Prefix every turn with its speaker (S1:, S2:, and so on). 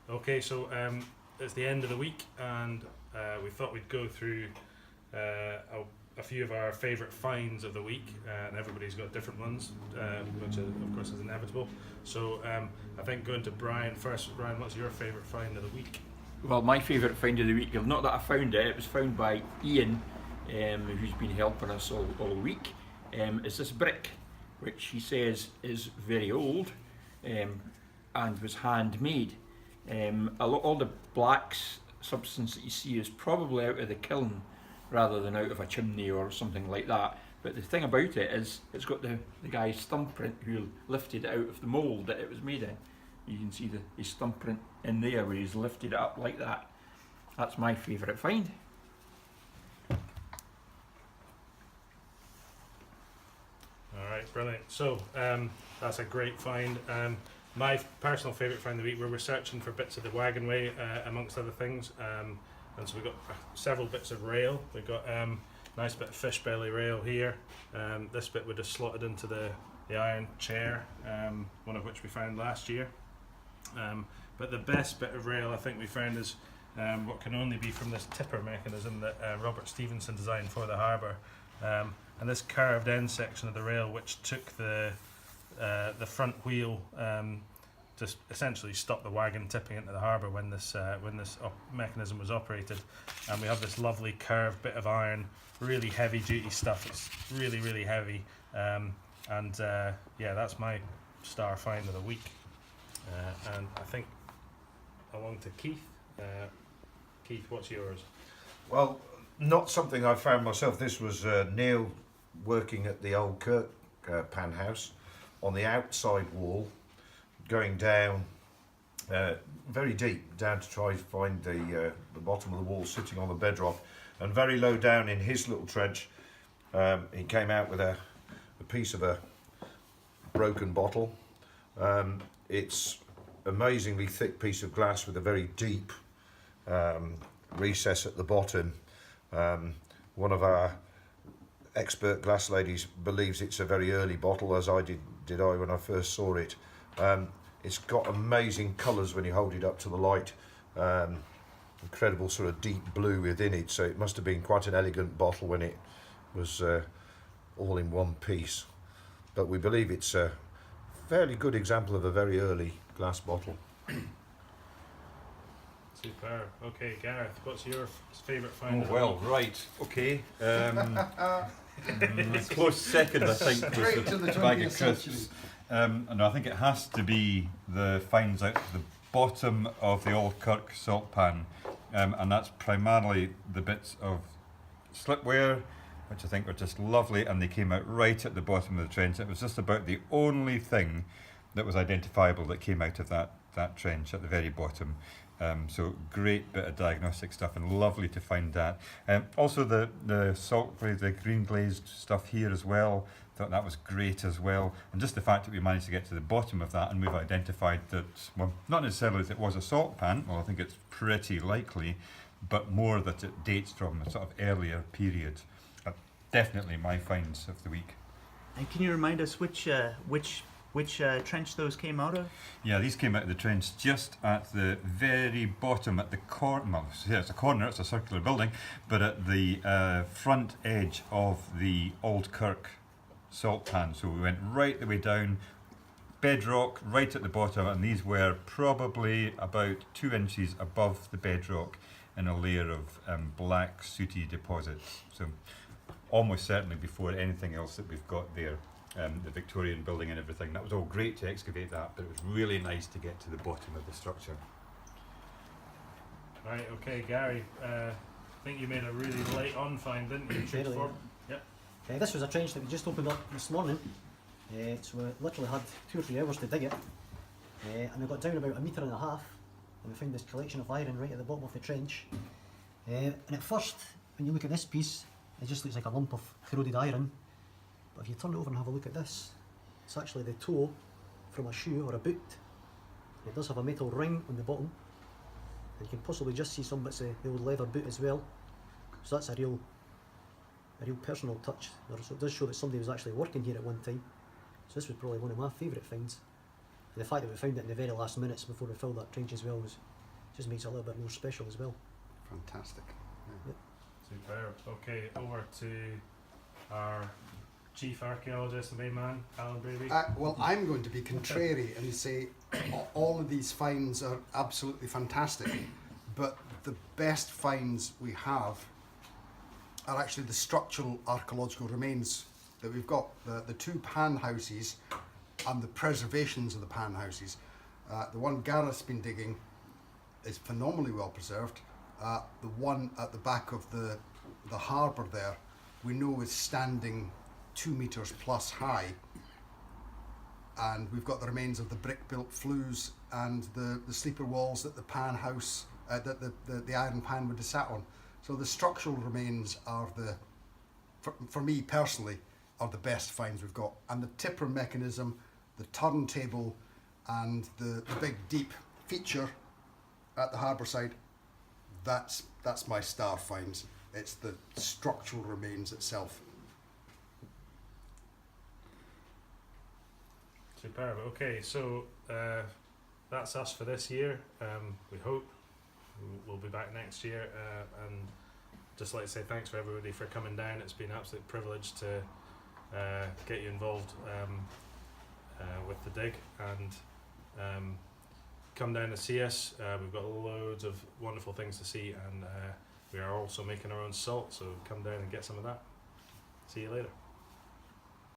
S1: Okay, so it's the end of the week, and we thought we'd go through a few of our favourite finds of the week, and everybody's got different ones, which of course is inevitable. So I think going to Brian first. Brian, what's your favourite find of the week?
S2: Well, my favourite find of the week, not that I found it, it was found by Ian, who's been helping us all week, is this brick, which he says is very old and was handmade. All the black substance that you see is probably out of the kiln rather than out of a chimney or something like that. But the thing about it is it's got the guy's thumbprint who lifted it out of the mould that it was made in. You can see his thumbprint in there where he's lifted it up like that. That's my favourite find.
S1: Alright, brilliant. So that's a great find. My personal favourite find of the week, we're researching for bits of the Wagonway amongst other things, and so we've got several bits of rail. We've got nice bit of fish belly rail here. This bit we just slotted into the iron chair, one of which we found last year. But the best bit of rail I think we found is what can only be from this tipper mechanism that Robert Stevenson designed for the harbour. And this curved end section of the rail, which took the front wheel, just essentially stopped the wagon tipping into the harbour when this mechanism was operated. And we have this lovely curved bit of iron, really heavy duty stuff. It's really, really heavy. Yeah, that's my star find of the week. And I think along to Keith. Keith, what's yours?
S3: Well, not something I found myself. This was Neil working at the old Kirk pan house on the outside wall, going down very deep down to try to find the bottom of the wall sitting on the bedrock, and very low down in his little trench he came out with a piece of a broken bottle. It's amazingly thick piece of glass with a very deep recess at the bottom. One of our expert glass ladies believes it's a very early bottle, as I did when I first saw it. It's got amazing colours when you hold it up to the light. Incredible sort of deep blue within it, so it must have been quite an elegant bottle when it was all in one piece. But we believe it's a fairly good example of a very early glass bottle.
S1: Super. Okay, Gareth, what's your favourite find?
S4: Oh, well, right, okay. Close second, I think, was
S5: Straight to
S4: the
S5: the
S4: bag
S5: 20th
S4: of crisps. And I think it has to be the finds out the bottom of the old Kirk salt pan, and that's primarily the bits of slipware, which I think were just lovely, and they came out right at the bottom of the trench. It was just about the only thing that was identifiable that came out of that trench at the very bottom. So great bit of diagnostic stuff, and lovely to find that. Also the salt, the green glazed stuff here as well, thought that was great as well. And just the fact that we managed to get to the bottom of that, and we've identified that, well, not necessarily that it was a salt pan, well I think it's pretty likely, but more that it dates from a sort of earlier period. Definitely my finds of the week.
S6: And can you remind us which trench those came out of?
S4: Yeah, these came out of the trench just at the very bottom, at the corner. Well, yeah, it's a corner, it's a circular building, but at the front edge of the old Kirk salt pan. So we went right the way down, bedrock right at the bottom, and these were probably about 2 inches above the bedrock in a layer of black sooty deposits. So almost certainly before anything else that we've got there. The Victorian building and everything. That was all great to excavate that, but it was really nice to get to the bottom of the structure.
S1: Right, okay, Gary, I think you made a really late on find, didn't you?
S5: Fairly,
S1: Before-
S5: This was a trench that we just opened up this morning. So we literally had 2 or 3 hours to dig it. And we got down about 1.5 metres, and we found this collection of iron right at the bottom of the trench. And at first, when you look at this piece, it just looks like a lump of corroded iron. But if you turn it over and have a look at this, it's actually the toe from a shoe or a boot. It does have a metal ring on the bottom, and you can possibly just see some bits of the old leather boot as well. So that's a real personal touch. So it does show that somebody was actually working here at one time. So this was probably one of my favourite finds. the fact that we found it in the very last minutes before we filled that trench as well just makes it a little bit more special as well.
S7: Fantastic.
S1: Superb. Okay, over to our chief archaeologist, the main man, Alan Brady.
S7: Well, I'm going to be contrary and say all of these finds are absolutely fantastic, but the best finds we have are actually the structural archaeological remains that we've got. The two pan houses and the preservations of the pan houses. The one Gareth's been digging is phenomenally well preserved. The one at the back of the harbour there, we know is standing 2 metres plus high, and we've got the remains of the brick-built flues and the sleeper walls that the pan house, that the iron pan would have sat on. So the structural remains are for me personally, are the best finds we've got. And the tipper mechanism, the turntable, and the big deep feature at the harbour side, that's my star finds. It's the structural remains itself.
S1: Superb. Okay, so that's us for this year. We hope we'll be back next year, and just like to say thanks for everybody for coming down. It's been an absolute privilege to get you involved with the dig, and come down to see us. We've got loads of wonderful things to see, and we are also making our own salt, so come down and get some of that. See you later.